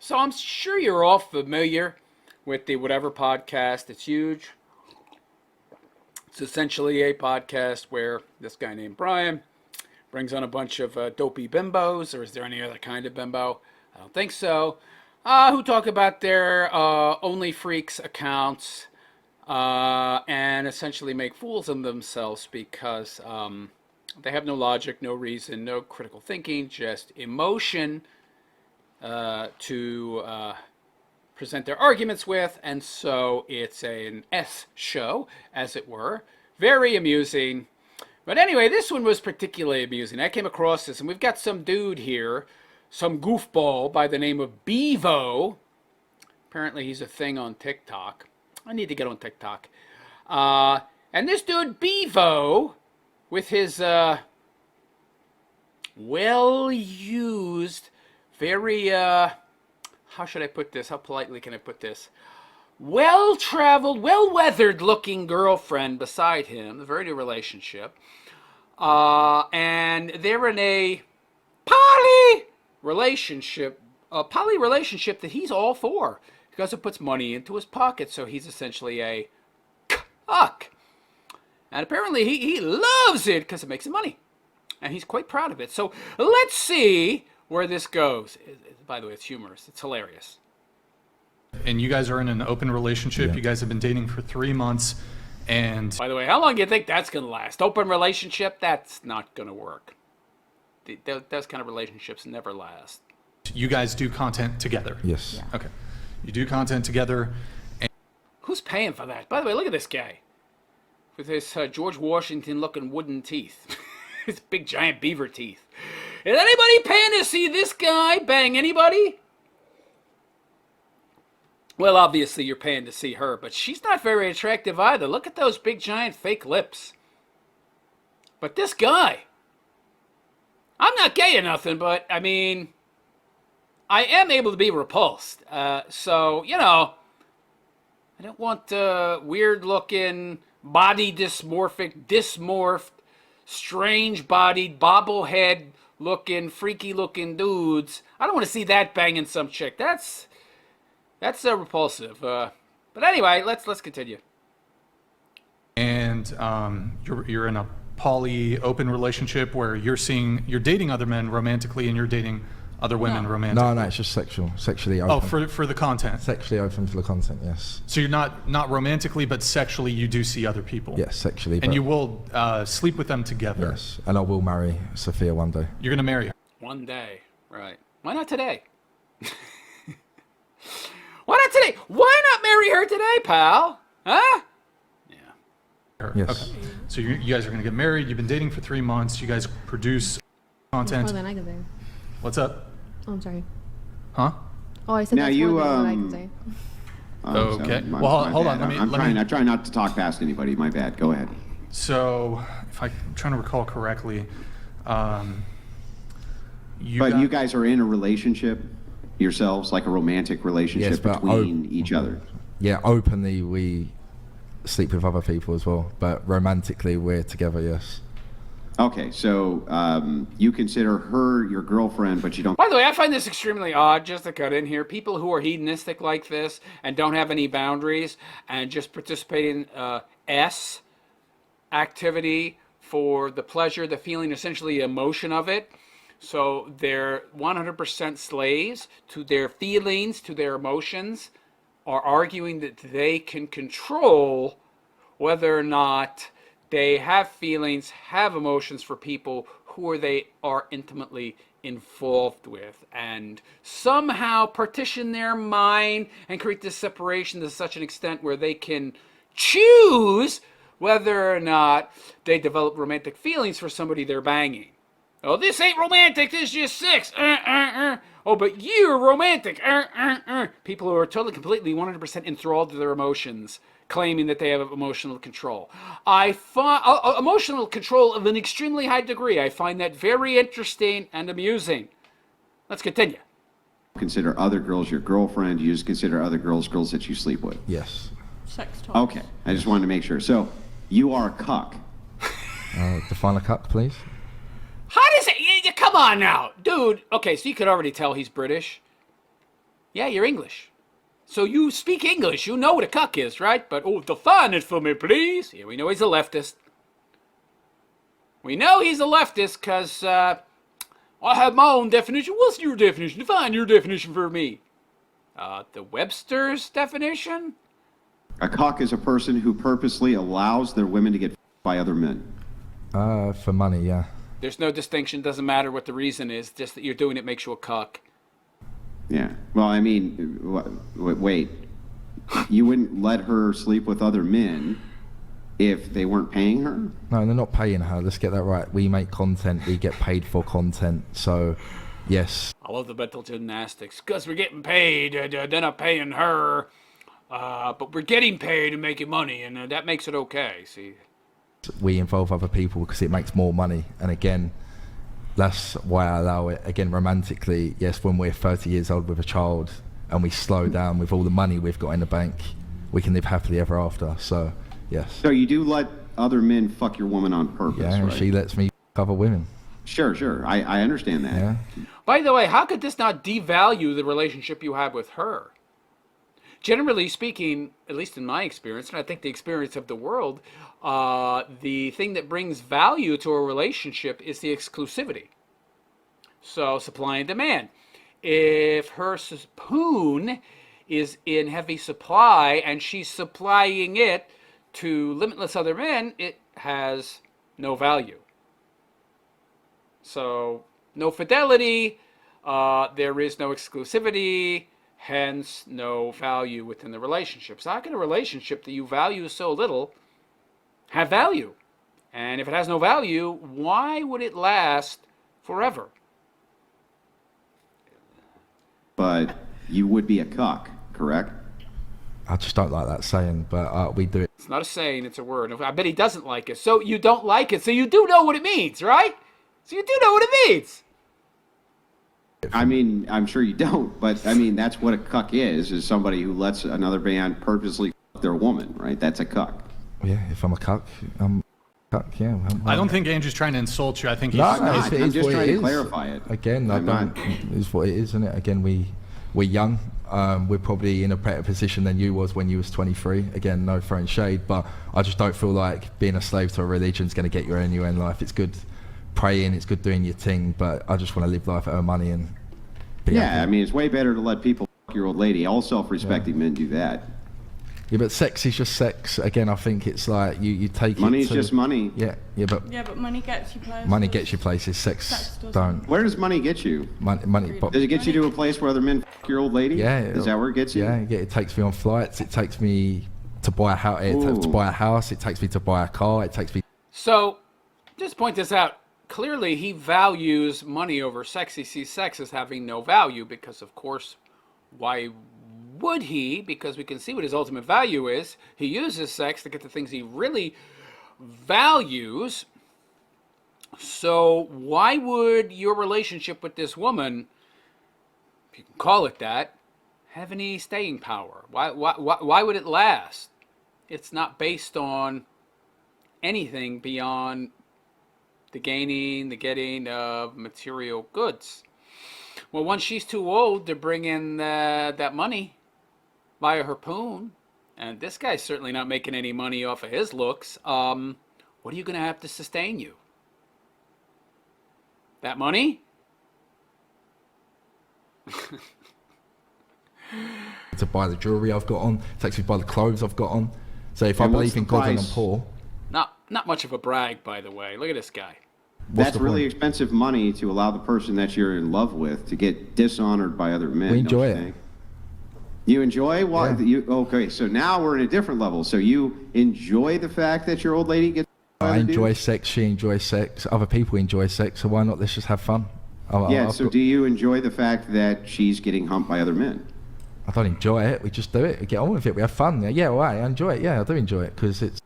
So I'm sure you're all familiar with the Whatever podcast. It's huge. It's essentially a podcast where this guy named Brian brings on a bunch of dopey bimbos, or is there any other kind of bimbo? I don't think so. Who talk about their Only Freaks accounts and essentially make fools of themselves because they have no logic, no reason, no critical thinking, just emotion to present their arguments with, and so it's an S show, as it were. Very amusing. But anyway, this one was particularly amusing. I came across this, and we've got some dude here, some goofball by the name of Beavo. Apparently he's a thing on TikTok. I need to get on TikTok. And this dude, Beavo, with his well-used, very, how should I put this? How politely can I put this? Well-traveled, well-weathered looking girlfriend beside him, a very new relationship. And they're in a poly relationship that he's all for because it puts money into his pocket, so he's essentially a cuck. And apparently he loves it because it makes him money. And he's quite proud of it. So let's see where this goes. By the way, it's humorous. It's hilarious. And you guys are in an open relationship. Yeah. You guys have been dating for 3 months. And by the way, how long do you think that's going to last? Open relationship? That's not going to work. Those kind of relationships never last. You guys do content together? Yes. Yeah. Okay. You do content together. And who's paying for that? By the way, look at this guy. With his George Washington looking wooden teeth. His big giant beaver teeth. Is anybody paying to see this guy bang anybody? Well, obviously you're paying to see her, but she's not very attractive either. Look at those big giant fake lips. But this guy, I'm not gay or nothing, but I mean, I am able to be repulsed. So, you know, I don't want weird looking, body dysmorphed, strange bodied, bobblehead looking, freaky looking dudes. I don't want to see that banging some chick. That's repulsive. But anyway, let's continue. And you're in a poly open relationship where you're dating other men romantically and you're dating other women romantically. No, it's just sexually open. Oh, for the content. Sexually open for the content, yes. So you're not romantically, but sexually you do see other people. Yes, sexually. And you will sleep with them together. Yes, and I will marry Sophia one day. You're gonna marry her. One day, right? Why not today? Why not today? Why not marry her today, pal? Huh? Yeah. Yes. Okay. So you guys are gonna get married. You've been dating for 3 months. You guys produce content. More than I can say. What's up? Oh, I'm sorry. Huh? Oh, I said now that's you, more than what I can say. Okay. So, well, hold on. I try not to talk past anybody. My bad. Go ahead. So, if I'm trying to recall correctly, you guys are in a relationship yourselves, like a romantic relationship between each other. Yeah, openly we sleep with other people as well, but romantically we're together. Yes. Okay, so you consider her your girlfriend, but you don't. By the way, I find this extremely odd, just to cut in here. People who are hedonistic like this and don't have any boundaries and just participate in S activity for the pleasure, the feeling, essentially the emotion of it. So they're 100% slaves to their feelings, to their emotions, are arguing that they can control whether or not they have feelings, have emotions for people who they are intimately involved with, and somehow partition their mind and create this separation to such an extent where they can choose whether or not they develop romantic feelings for somebody they're banging. Oh, this ain't romantic, this is just sex. Oh, but you're romantic. People who are totally, completely, 100% enthralled to their emotions, claiming that they have emotional control. I find emotional control of an extremely high degree. I find that very interesting and amusing. Let's continue. Consider other girls your girlfriend. You just consider other girls that you sleep with. Yes. Sex talk. Okay, I just wanted to make sure. So, you are a cuck. Define a cuck, please. How does it? Come on now, dude. Okay, so you could already tell he's British. Yeah, you're English. So you speak English. You know what a cuck is, right? But, oh, define it for me, please. Yeah, we know he's a leftist. We know he's a leftist because I have my own definition. What's your definition? Define your definition for me. The Webster's definition? A cuck is a person who purposely allows their women to get by other men. For money, yeah. There's no distinction. Doesn't matter what the reason is. Just that you're doing it makes you a cuck. Yeah. Well, I mean, wait. You wouldn't let her sleep with other men if they weren't paying her? No, they're not paying her. Let's get that right. We make content. We get paid for content. So, yes. I love the mental gymnastics. Because we're getting paid. They're not paying her. But we're getting paid and making money. And that makes it okay. See? We involve other people because it makes more money. And again, that's why I allow it. Again, romantically, yes, when we're 30 years old with a child and we slow down with all the money we've got in the bank, we can live happily ever after. So, yes. So you do let other men fuck your woman on purpose, Yeah, and right? she lets me f other women. Sure. I understand that. Yeah. By the way, how could this not devalue the relationship you have with her? Generally speaking, at least in my experience, and I think the experience of the world, the thing that brings value to a relationship is the exclusivity. So supply and demand. If her spoon is in heavy supply and she's supplying it to limitless other men, it has no value. So no fidelity, there is no exclusivity, hence no value within the relationship. So how can a relationship that you value so little have value? And if it has no value, why would it last forever? But you would be a cuck, correct? I just don't like that saying, but we do it. It's not a saying, it's a word. I bet he doesn't like it. So you don't like it, so you do know what it means, right? So you do know what it means. I mean, I'm sure you don't, but I mean, that's what a cuck is somebody who lets another man purposely fuck their woman, right? That's a cuck. Yeah, if I'm a cuck, I'm a cuck, yeah. I don't think Andrew's trying to insult you. I think he's No, just no, I'm it's just what trying it to is. clarify it. Again, I'm not- it's what it is, isn't it? Again, we're young. We're probably in a better position than you was when you was 23. Again, no throwing shade, but I just don't feel like being a slave to a religion is going to get you anywhere in life. It's good praying, it's good doing your thing, but I just want to live life, earn money, and be Yeah, happy. I mean, it's way better to let people fuck your old lady. All self-respecting men do that. Yeah, but sex is just sex. Again, I think it's like you take Money's it to, just money. Yeah, but Yeah, but money gets you places. money gets you places. Sex Sex doesn't. don't. Where does money get you? Money. But, Does it get you to a place where other men fuck your old lady? yeah. Is that where it gets you? Yeah, it takes me on flights. It takes me to buy a house. To buy a house. It takes me to buy a car. It takes me. So just point this out. Clearly, he values money over sex. He sees sex as having no value because, of course, why would he? Because we can see what his ultimate value is. He uses sex to get the things he really values. So why would your relationship with this woman, if you can call it that, have any staying power? Why would it last? It's not based on anything beyond the gaining, the getting of material goods. Well, once she's too old to bring in that money via her poon, and this guy's certainly not making any money off of his looks, what are you going to have to sustain you? That money? To buy the jewelry I've got on. It takes me to buy the clothes I've got on. So if I And what's believe in the God and I'm price? poor, Not much of a brag, by the way. Look at this guy. That's the really point? expensive money to allow the person that you're in love with to get dishonored by other men. We don't enjoy you it. think? You enjoy what? Yeah. Okay, so now we're in a different level. So you enjoy the fact that your old lady gets. by I other dudes? enjoy sex. She enjoys sex. Other people enjoy sex. So why not? Let's just have fun. Yeah. I've So got- do you enjoy the fact that she's getting humped by other men? I don't enjoy it. We just do it. We get on with it. We have fun. Yeah, all right. I enjoy it. Yeah, I do enjoy it because it's.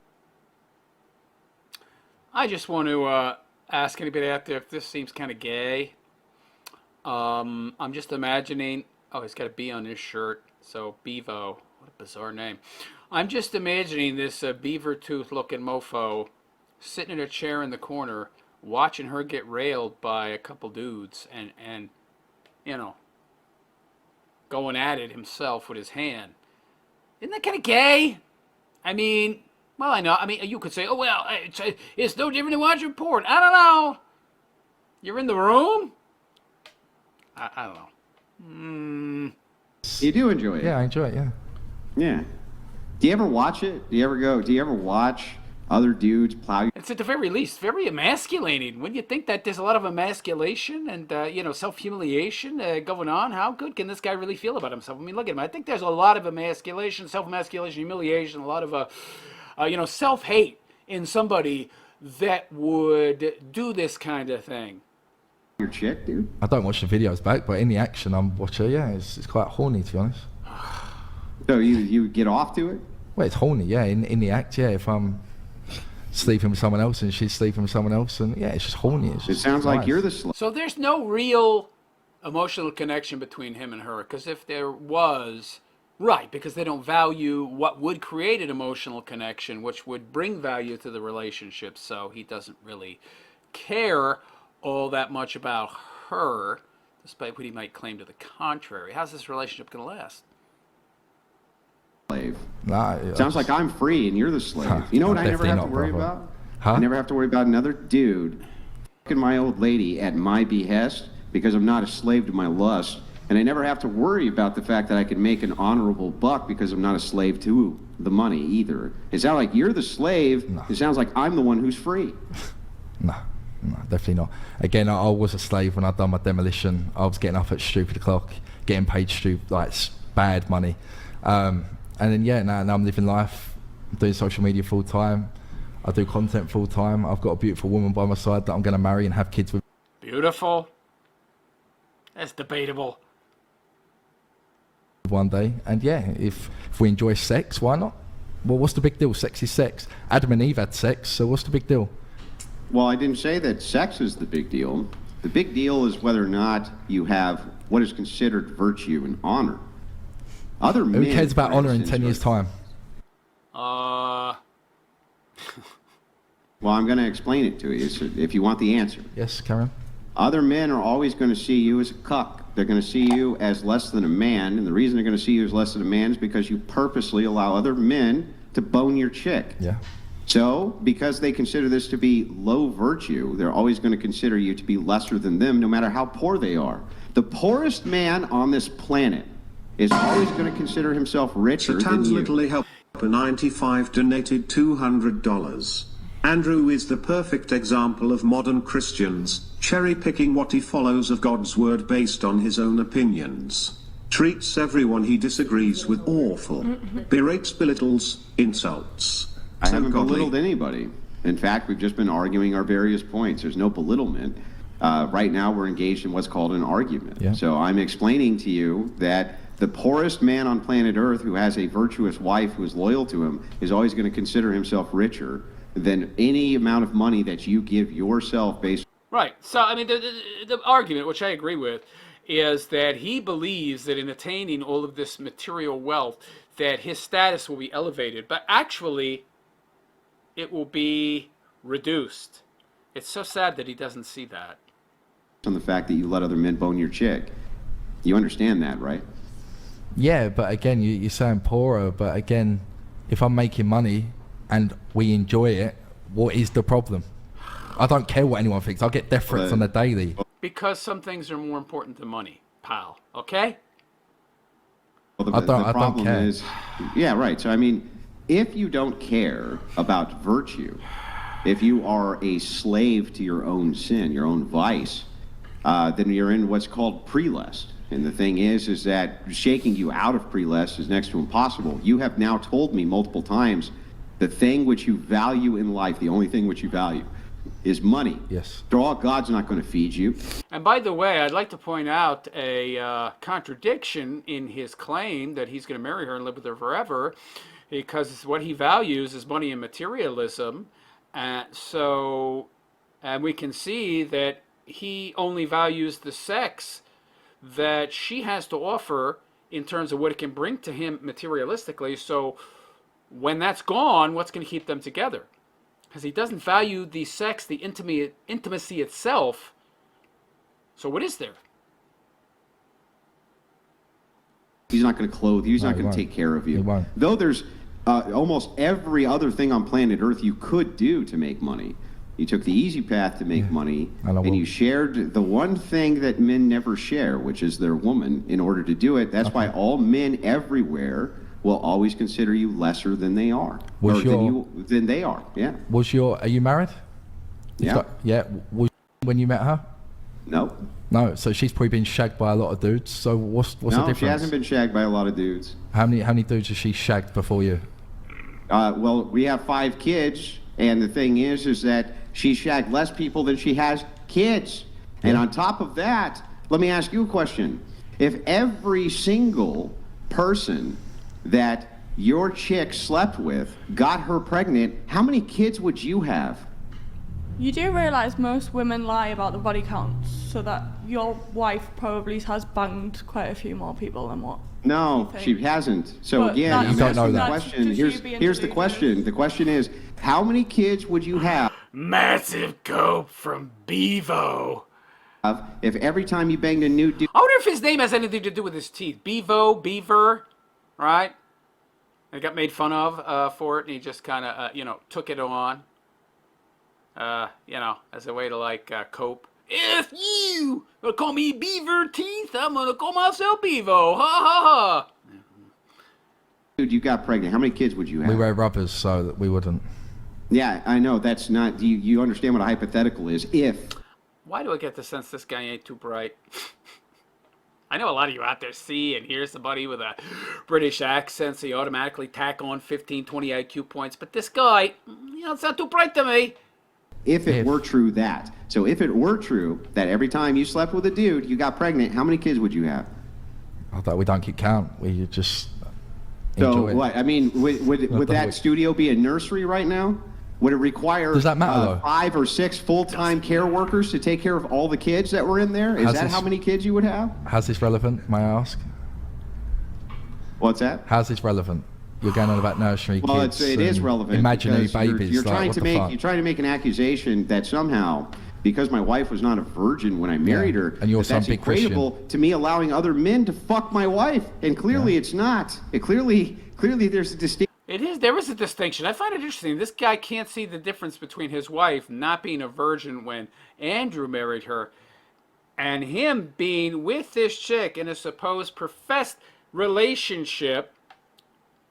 I just want to ask anybody out there if this seems kind of gay. I'm just imagining. Oh, he's got a B on his shirt. So Beavo. What a bizarre name. I'm just imagining this beaver tooth looking mofo sitting in a chair in the corner watching her get railed by a couple dudes and going at it himself with his hand. Isn't that kind of gay? I mean, well, I know. I mean, you could say, oh, well, it's no different than watching porn. I don't know. You're in the room? I don't know. You do enjoy it. Yeah, I enjoy it. Yeah. Yeah. Do you ever watch it? Do you ever watch other dudes plow? It's at the very least very emasculating. Wouldn't you think that there's a lot of emasculation and self-humiliation going on? How good can this guy really feel about himself? I mean, look at him. I think there's a lot of emasculation, self-emasculation, humiliation, a lot of self-hate in somebody that would do this kind of thing. Your chick, dude? I don't watch the videos back, but in the action, I'm watching. Yeah, it's quite horny, to be honest. So you get off to it? Well, it's horny, yeah. In the act, yeah. If I'm sleeping with someone else and she's sleeping with someone else, and yeah, it's just horny. It's It just sounds like nice. you're the slave. So there's no real emotional connection between him and her, because if there was, right, because they don't value what would create an emotional connection, which would bring value to the relationship, so he doesn't really care all that much about her, despite what he might claim to the contrary. How's this relationship going to last? Slave. Nah, Sounds like I'm free and you're the slave. You know what I never Definitely have to not, worry brother. about? Huh? I never have to worry about another dude fucking my old lady at my behest because I'm not a slave to my lust. And I never have to worry about the fact that I can make an honorable buck because I'm not a slave to the money either. It sounds like you're the slave. No. It sounds like I'm the one who's free. No, definitely not. Again, I was a slave when I'd done my demolition. I was getting up at stupid o'clock, getting paid bad money. And then, yeah, now I'm living life. I'm doing social media full time. I do content full time. I've got a beautiful woman by my side that I'm going to marry and have kids with Beautiful. That's debatable. one day. And yeah, if we enjoy sex, why not? Well, what's the big deal? Sex is sex. Adam and Eve had sex, so what's the big deal? Well, I didn't say that sex is the big deal. The big deal is whether or not you have what is considered virtue and honor. Other men, Who cares about for honour in instance, 10 years' time? Well, I'm going to explain it to you if you want the answer. Yes, Karen? Other men are always going to see you as a cuck. They're going to see you as less than a man, and the reason they're going to see you as less than a man is because you purposely allow other men to bone your chick. Yeah. So, because they consider this to be low virtue, they're always going to consider you to be lesser than them, no matter how poor they are. The poorest man on this planet is always going to consider himself richer than Satan's you. Little Help 95 donated $200. Andrew is the perfect example of modern Christians, cherry-picking what he follows of God's word based on his own opinions. Treats everyone he disagrees with awful. Berates, belittles, insults. I haven't godly. belittled anybody. In fact, we've just been arguing our various points. There's no belittlement. Right now, we're engaged in what's called an argument. Yeah. So I'm explaining to you that the poorest man on planet Earth who has a virtuous wife who is loyal to him is always going to consider himself richer than any amount of money that you give yourself based. Right. So, I mean, the argument, which I agree with, is that he believes that in attaining all of this material wealth, that his status will be elevated. But actually, it will be reduced. It's so sad that he doesn't see that. On the fact that you let other men bone your chick. You understand that, right? Yeah, but again, you're saying poorer, but again, if I'm making money and we enjoy it, what is the problem? I don't care what anyone thinks. I'll get death threats on the daily. Because some things are more important than money, pal. Okay? Well, I don't care. is, yeah, right. So, I mean, if you don't care about virtue, if you are a slave to your own sin, your own vice, then you're in what's called prelest. And the thing is that shaking you out of prelest is next to impossible. You have now told me multiple times the thing which you value in life, the only thing which you value, is money. Yes. After all, God's not going to feed you. And by the way, I'd like to point out a contradiction in his claim that he's going to marry her and live with her forever, because what he values is money and materialism. And we can see that he only values the sex that she has to offer in terms of what it can bring to him materialistically. So when that's gone, what's going to keep them together? Because he doesn't value the sex, the intimacy itself. So what is there? He's not going to clothe you. He's No, not he going to won't. take care of you. He won't. Though there's almost every other thing on planet Earth you could do to make money. You took the easy path to make money, And I and will. you shared the one thing that men never share, which is their woman, in order to do it. That's why all men everywhere will always consider you lesser than they are. Was or your- than they are, yeah. Are you married? Yeah. Yeah. Was when you met her? No. No. So she's probably been shagged by a lot of dudes. So what's the No, difference? she hasn't been shagged by a lot of dudes. How many dudes has she shagged before you? Well, we have 5 kids, and the thing is that she shagged less people than she has kids. And on top of that, let me ask you a question. If every single person that your chick slept with got her pregnant, how many kids would you have? You do realise most women lie about the body counts, so that your wife probably has banged quite a few more people than what? No, you she think? hasn't. So But again, that's- I'm You don't know asking the that. question. That's just you being Here's the deluded. question. The question is, how many kids would you have Massive cope from Beavo. if every time you banged a new dude? I wonder if his name has anything to do with his teeth. Beavo, Beaver, right? And got made fun of for it, and he just kind of, took it on, as a way to, cope. If you gonna call me Beaver Teeth, I'm gonna call myself Beavo. Ha ha ha. Dude, you got pregnant. How many kids would you have? We wear rubbers, so that we wouldn't. Yeah, I know. That's not. You understand what a hypothetical is? If. Why do I get the sense this guy ain't too bright? I know a lot of you out there see and hear somebody with a British accent, so you automatically tack on 15, 20 IQ points. But this guy, it's not too bright to me. If it were true that. So if it were true that every time you slept with a dude, you got pregnant, how many kids would you have? I thought we don't keep count. We just So enjoy it. what? I mean, would that studio be a nursery right now? Would it require Does that matter, though? 5 or 6 full-time care workers to take care of all the kids that were in there? Is Has that this- how many kids you would have? How's this relevant, may I ask? What's that? How's this relevant? You're going on about nursery Well, kids. it is and relevant. Imaginary because babies. You're like, trying what to the make fuck? you're trying to make an accusation that somehow, because my wife was not a virgin when I married her, and you're that that's some big Christian. equatable to me allowing other men to fuck my wife, and clearly it's not. It clearly there's a distinction. There is a distinction. I find it interesting. This guy can't see the difference between his wife not being a virgin when Andrew married her and him being with this chick in a supposed professed relationship,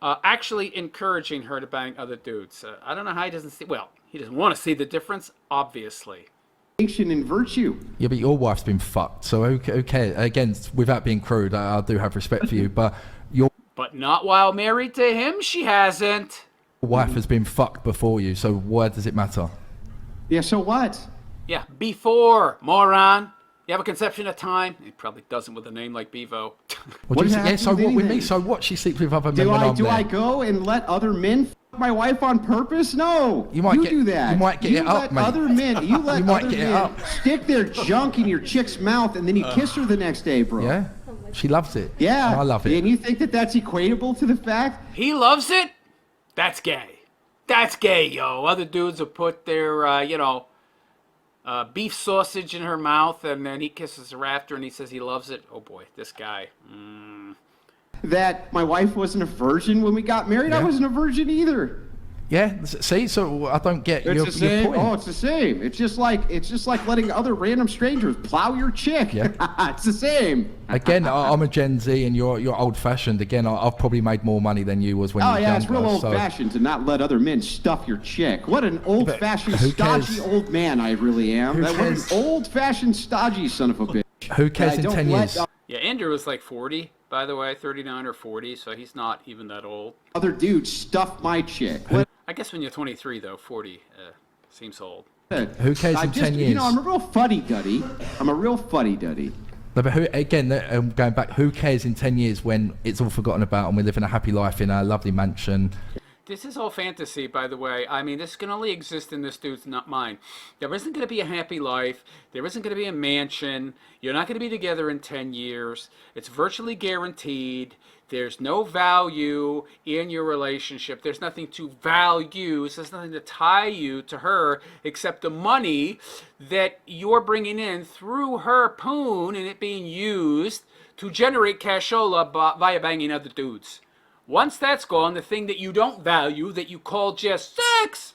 actually encouraging her to bang other dudes. I don't know how he doesn't see. Well, he doesn't want to see the difference, obviously. In virtue. Yeah, but your wife's been fucked. So okay, again, without being crude, I do have respect for you, but your But not while married to him, she hasn't. wife has been fucked before you. So why does it matter? Yeah, so what? Yeah, before, moron. You have a conception of time? He probably doesn't with a name like Beavo. What What do you does say? that Yeah, have so to do what with me? anything? So what? She sleeps with other men Do when I I'm do there. I go and let other men fuck my wife on purpose? No. You might get- do that. you might get You it up, let mate. other men. You let You might other get it men up. stick their junk in your chick's mouth, and then you kiss her the next day, bro. Yeah, she loves it. Yeah. And I love it. And you think that that's equatable to the fact? He loves it? That's gay. That's gay, yo. Other dudes will put their, beef sausage in her mouth, and then he kisses her after, and he says he loves it. Oh boy, this guy. That my wife wasn't a virgin when we got married. I Yeah. wasn't a virgin either. Yeah. See, so I don't get It's your the same. point. Oh, it's the same. It's just like letting other random strangers plow your chick. Yeah. It's the same. Again, I'm a Gen Z, and you're old-fashioned. Again, I've probably made more money than you was when you Oh were yeah, younger. it's real so- old-fashioned to not let other men stuff your chick. What an old-fashioned, who stodgy cares? old man I really am. Who What an cares? old-fashioned, stodgy son of a bitch. Who cares I in don't 10 let years? Yeah, Andrew was like 40, by the way, 39 or 40, so he's not even that old. Other dudes stuff my chick. What? I guess when you're 23, though, 40 seems old. Who cares I'm in just, 10 years? I'm a real fuddy-duddy. I'm a real fuddy-duddy. No, but who, again, going back, who cares in 10 years when it's all forgotten about and we're living a happy life in a lovely mansion? This is all fantasy, by the way. I mean, this can only exist in this dude's mind. There isn't going to be a happy life. There isn't going to be a mansion. You're not going to be together in 10 years. It's virtually guaranteed. There's no value in your relationship. There's nothing to value. There's nothing to tie you to her except the money that you're bringing in through her poon and it being used to generate cashola via banging other dudes. Once that's gone, the thing that you don't value, that you call just sex,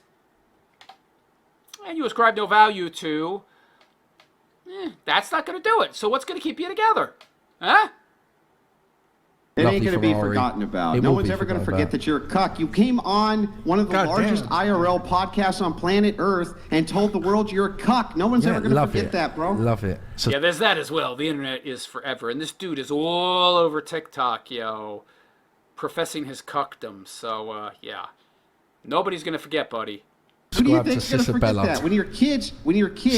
and you ascribe no value to, that's not going to do it. So what's going to keep you together? Huh? It Lovely ain't going to be Ferrari. forgotten about. It No will one's be ever going to forgotten forget about. that you're a cuck. You came on one of the God largest damn. IRL podcasts on planet Earth and told the world you're a cuck. No one's ever going to love forget it. that, bro. Love it. So Yeah, there's that as well. The internet is forever. And this dude is all over TikTok, yo, professing his cuckdom. So, yeah. Nobody's going to forget, buddy. Who do you subscribe to think's going to Sister forget Bella. that? When your kids,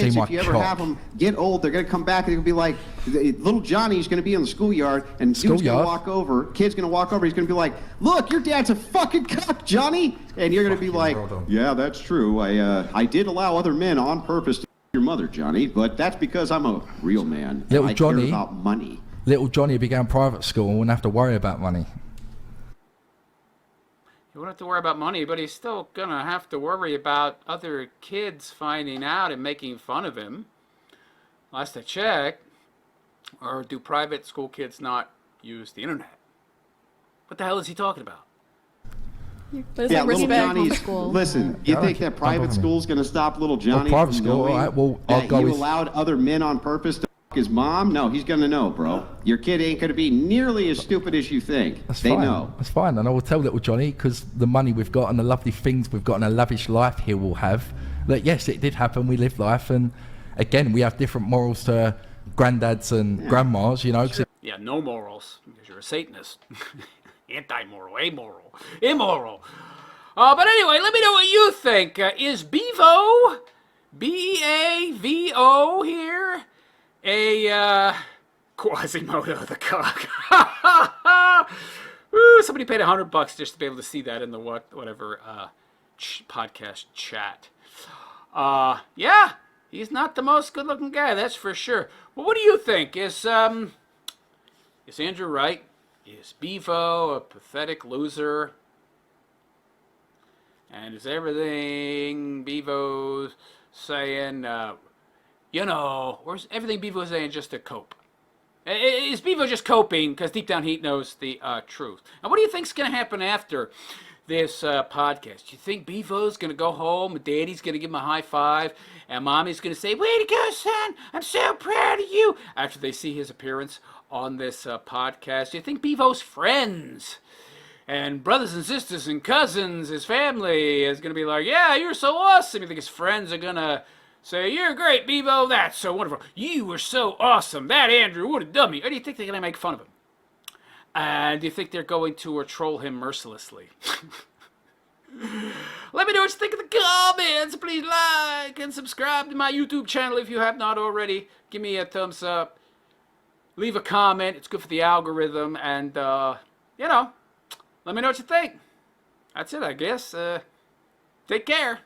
See my if you ever cock. have them get old, they're going to come back and they'll be like, little Johnny's going to be in the schoolyard and dude's going to Schoolyard? walk over, kid's going to walk over, he's going to be like, look, your dad's a fucking cuck, Johnny. And you're going to be like, well done. yeah, that's true. I did allow other men on purpose to your mother, Johnny, but that's because I'm a real man. Little I Johnny- care about money. little Johnny began private school and wouldn't have to worry about money. He won't have to worry about money, but he's still going to have to worry about other kids finding out and making fun of him. Last I checked, or do private school kids not use the internet? What the hell is he talking about? But it's Yeah, like little respect. Johnny's. school. Listen, you Yeah, think don't that private bother me. school's going to stop little Johnny private from school, knowing alright, well, I'll that go you with- allowed other men on purpose to f his mom? No, he's going to know, bro. Your kid ain't going to be nearly as stupid as you think. That's They fine. know. That's fine. And I will tell little Johnny, because the money we've got and the lovely things we've got and a lavish life he will have, that yes, it did happen. We lived life. And again, we have different morals to granddads and grandmas, you know. 'cause Yeah, no morals, because you're a Satanist. Anti-moral, amoral, immoral. But anyway, let me know what you think. Is Beavo, B-E-A-V-O here, a Quasimodo the cock? Ooh, somebody paid $100 just to be able to see that in the whatever podcast chat. Yeah, he's not the most good-looking guy, that's for sure. Well, what do you think? Is Andrew right? Is Beavo a pathetic loser? And is everything Beavo's saying, or is everything Beavo's saying just to cope? Is Beavo just coping because deep down he knows the truth? And what do you think's going to happen after this podcast? Do you think Beavo's going to go home and Daddy's going to give him a high five and Mommy's going to say, way to go, son, I'm so proud of you, after they see his appearance on this podcast? Do you think Beavo's friends and brothers and sisters and cousins, his family, is going to be like, yeah, you're so awesome? You think his friends are going to say, you're great, Beavo, that's so wonderful, you were so awesome, that Andrew, what a dummy? Or do you think they're going to make fun of him? And do you think they're going to troll him mercilessly? Let me know what you think in the comments. Please like and subscribe to my YouTube channel if you have not already. Give me a thumbs up. Leave a comment. It's good for the algorithm. And, let me know what you think. That's it, I guess. Take care.